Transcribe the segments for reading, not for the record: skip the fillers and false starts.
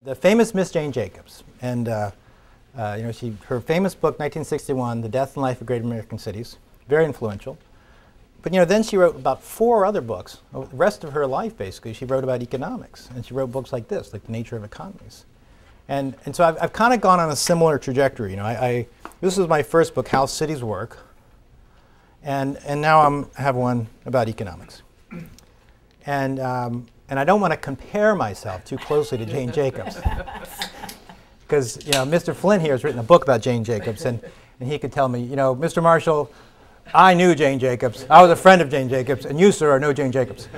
the famous Miss Jane Jacobs. And her famous book, 1961, The Death and Life of Great American Cities, very influential. But then she wrote about 4 other books. The rest of her life, basically, she wrote about economics. And she wrote books like this, like The Nature of Economies. And so I've kind of gone on a similar trajectory. This was my first book, How Cities Work. And now I have one about economics. And I don't want to compare myself too closely to Jane Jacobs. Because Mr. Flynn here has written a book about Jane Jacobs, and he could tell me, Mr. Marshall, I knew Jane Jacobs. I was a friend of Jane Jacobs, and you, sir, are no Jane Jacobs.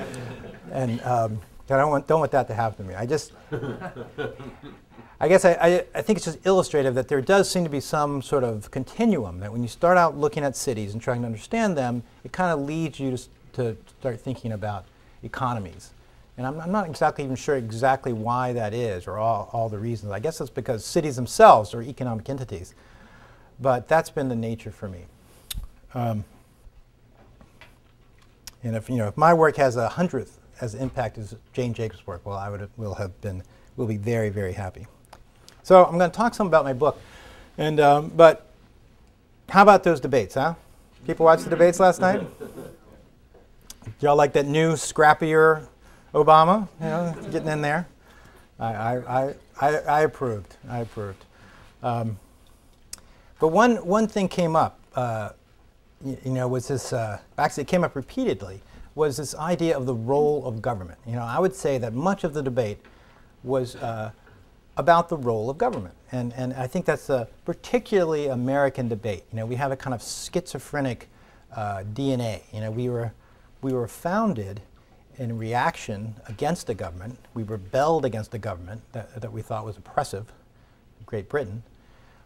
And I don't want that to happen to me. I guess I think it's just illustrative that there does seem to be some sort of continuum, that when you start out looking at cities and trying to understand them, it kind of leads you to start thinking about economies. And I'm not exactly even sure exactly why that is, or all the reasons. I guess it's because cities themselves are economic entities. But that's been the nature for me. And if my work has 100th as impact as Jane Jacobs' work, well, we'll be very, very happy. So I'm going to talk some about my book. And but how about those debates, huh? People watch the debates last night? Did y'all like that new, scrappier Obama, getting in there? I approved. I approved. But one thing came up, was this, actually it came up repeatedly, was this idea of the role of government. I would say that much of the debate was about the role of government. And I think that's a particularly American debate. We have a kind of schizophrenic DNA. We were founded in reaction against the government. We rebelled against the government that we thought was oppressive, Great Britain.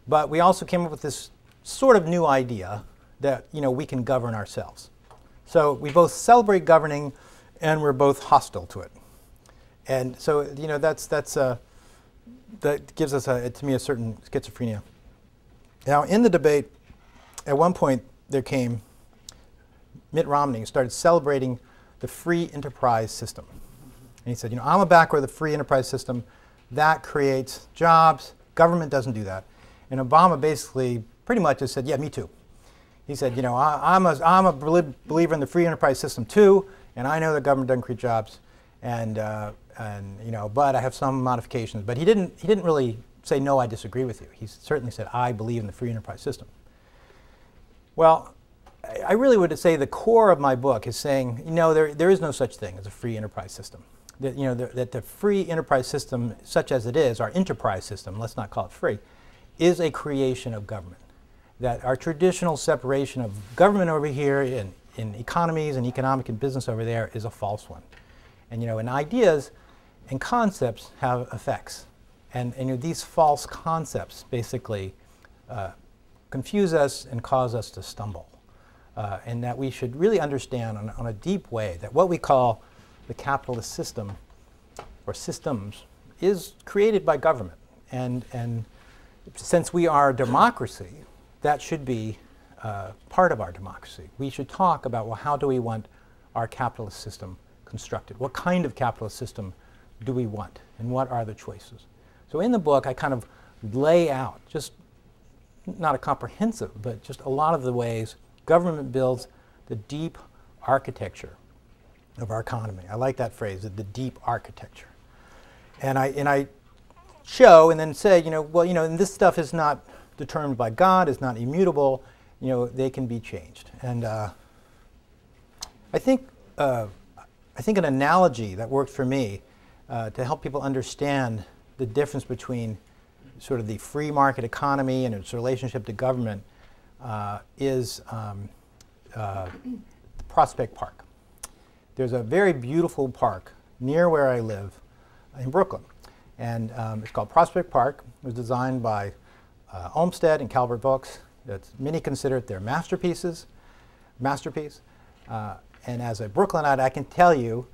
But we also came up with this sort of new idea that we can govern ourselves. So we both celebrate governing, and we're both hostile to it. And so that gives us to me a certain schizophrenia. Now in the debate, at one point there came Mitt Romney, who started celebrating the free enterprise system. And he said, I'm a backer of the free enterprise system. That creates jobs. Government doesn't do that. And Obama basically pretty much just said, yeah, me too. He said, I'm a believer in the free enterprise system too, and I know that government doesn't create jobs, but I have some modifications. But he didn't really say, no, I disagree with you. He certainly said, I believe in the free enterprise system. Well, I really would say the core of my book is saying, there is no such thing as a free enterprise system. That, that the free enterprise system, such as it is, our enterprise system, let's not call it free, is a creation of government. That our traditional separation of government over here in economies and economic and business over there is a false one. And ideas and concepts have effects. And these false concepts basically confuse us and cause us to stumble. And that we should really understand on a deep way that what we call the capitalist system or systems is created by government. And since we are a democracy, that should be part of our democracy. We should talk about, well, how do we want our capitalist system constructed? What kind of capitalist system do we want? And what are the choices? So in the book, I kind of lay out, just not a comprehensive, but just a lot of the ways government builds the deep architecture of our economy. I like that phrase, the deep architecture. And I show and then say, and this stuff is not determined by God, is not immutable, they can be changed. And I think an analogy that worked for me to help people understand the difference between sort of the free market economy and its relationship to government is Prospect Park. There's a very beautiful park near where I live in Brooklyn. And it's called Prospect Park. It was designed by Olmsted and Calvert Vaux. Many consider it their masterpiece. And as a Brooklynite, I can tell you,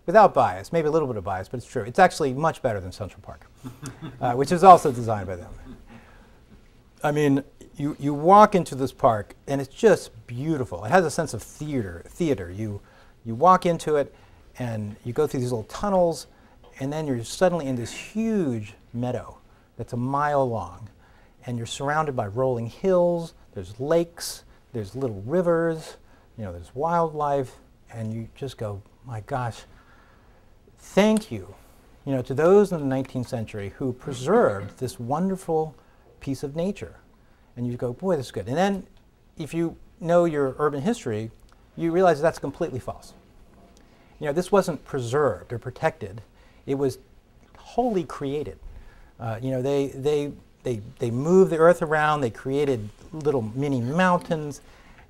without bias, maybe a little bit of bias, but it's true, it's actually much better than Central Park, which was also designed by them. I mean, you walk into this park, and it's just beautiful. It has a sense of theater. You walk into it, and you go through these little tunnels, and then you're suddenly in this huge meadow that's a mile long, and you're surrounded by rolling hills, there's lakes, there's little rivers, there's wildlife, and you just go, my gosh, thank you, to those in the 19th century who preserved this wonderful piece of nature. And you go, boy, this is good. And then if you know your urban history, you realize that's completely false. This wasn't preserved or protected. It was wholly created. They moved the earth around. They created little mini mountains.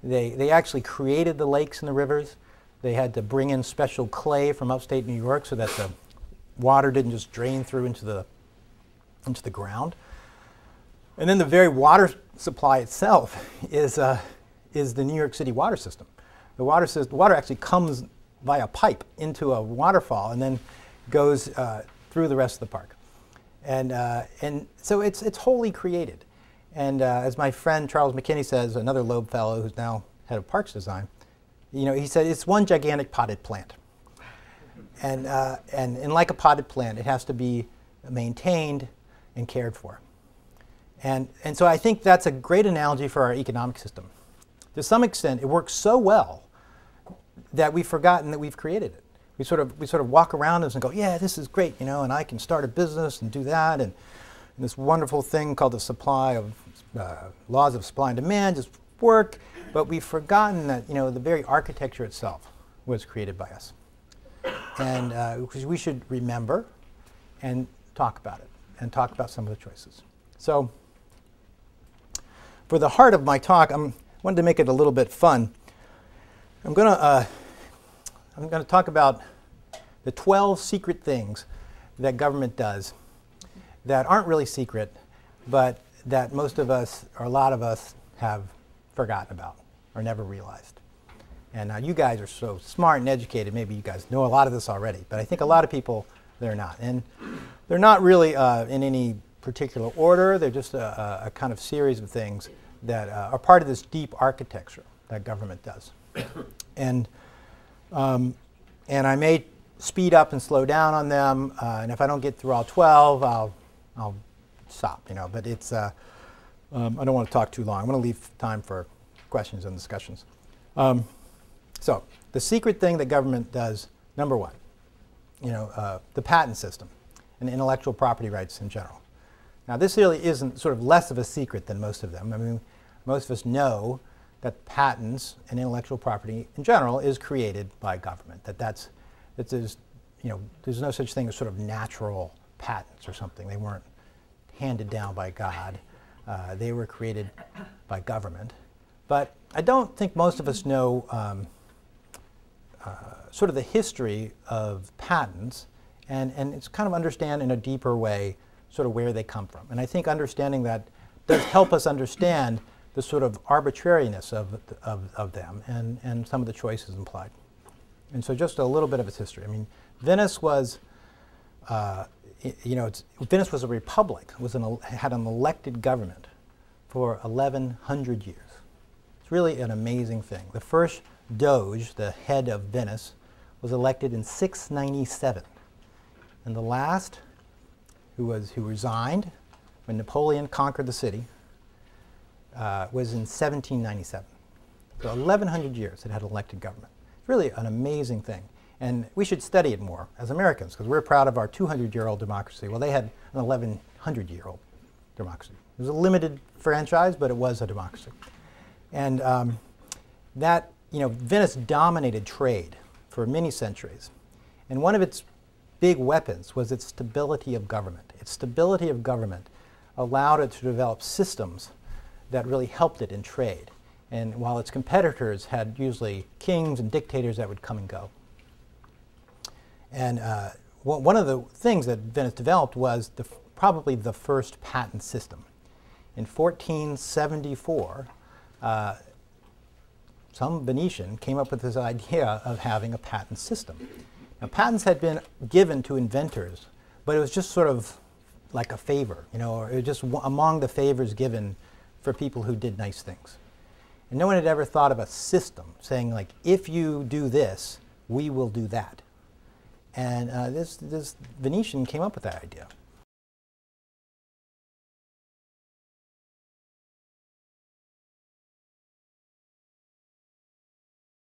They actually created the lakes and the rivers. They had to bring in special clay from upstate New York so that the water didn't just drain through into the ground. And then the very water supply itself is the New York City water system. The water actually comes via pipe into a waterfall and then goes through the rest of the park. And so it's wholly created. And as my friend Charles McKinney says, another Loeb fellow who's now head of parks design, he said it's one gigantic potted plant. And like a potted plant, it has to be maintained and cared for. And so I think that's a great analogy for our economic system. To some extent, it works so well that we've forgotten that we've created it. We sort of walk around us and go, yeah, this is great, and I can start a business and do that, and this wonderful thing called the supply of laws of supply and demand just work. But we've forgotten that the very architecture itself was created by us, and we should remember and talk about it and talk about some of the choices. So, for the heart of my talk, I wanted to make it a little bit fun. I'm going to talk about the 12 secret things that government does that aren't really secret, but that most of us, or a lot of us, have forgotten about or never realized. And you guys are so smart and educated, maybe you guys know a lot of this already, but I think a lot of people, they're not. And they're not really in any particular order. They're just a kind of series of things that are part of this deep architecture that government does. And I may speed up and slow down on them, and if I don't get through all 12, I'll stop. But it's I don't want to talk too long. I'm going to leave time for questions and discussions. So the secret thing that government does, number one, the patent system and intellectual property rights in general. Now this really isn't sort of less of a secret than most of them. I mean, most of us know that patents and intellectual property in general is created by government. There's no such thing as sort of natural patents or something. They weren't handed down by God. They were created by government. But I don't think most of us know sort of the history of patents, and it's kind of understand in a deeper way sort of where they come from. And I think understanding that does help us understand the sort of arbitrariness of them and some of the choices implied. And so just a little bit of its history. I mean, Venice was, Venice was a republic, had an elected government for 1,100 years. It's really an amazing thing. The first Doge, the head of Venice, was elected in 697. And the last, who resigned when Napoleon conquered the city, was in 1797. So 1,100 years it had elected government. It's really an amazing thing. And we should study it more as Americans, because we're proud of our 200-year-old democracy. Well, they had an 1,100-year-old democracy. It was a limited franchise, but it was a democracy. And Venice dominated trade for many centuries. And one of its big weapons was its stability of government. Its stability of government allowed it to develop systems that really helped it in trade. And while its competitors had usually kings and dictators that would come and go. And one of the things that Venice developed was probably the first patent system. In 1474, some Venetian came up with this idea of having a patent system. Now, patents had been given to inventors, but it was just sort of like a favor, or it was just among the favors given for people who did nice things. And no one had ever thought of a system saying, like, if you do this, we will do that. And this Venetian came up with that idea.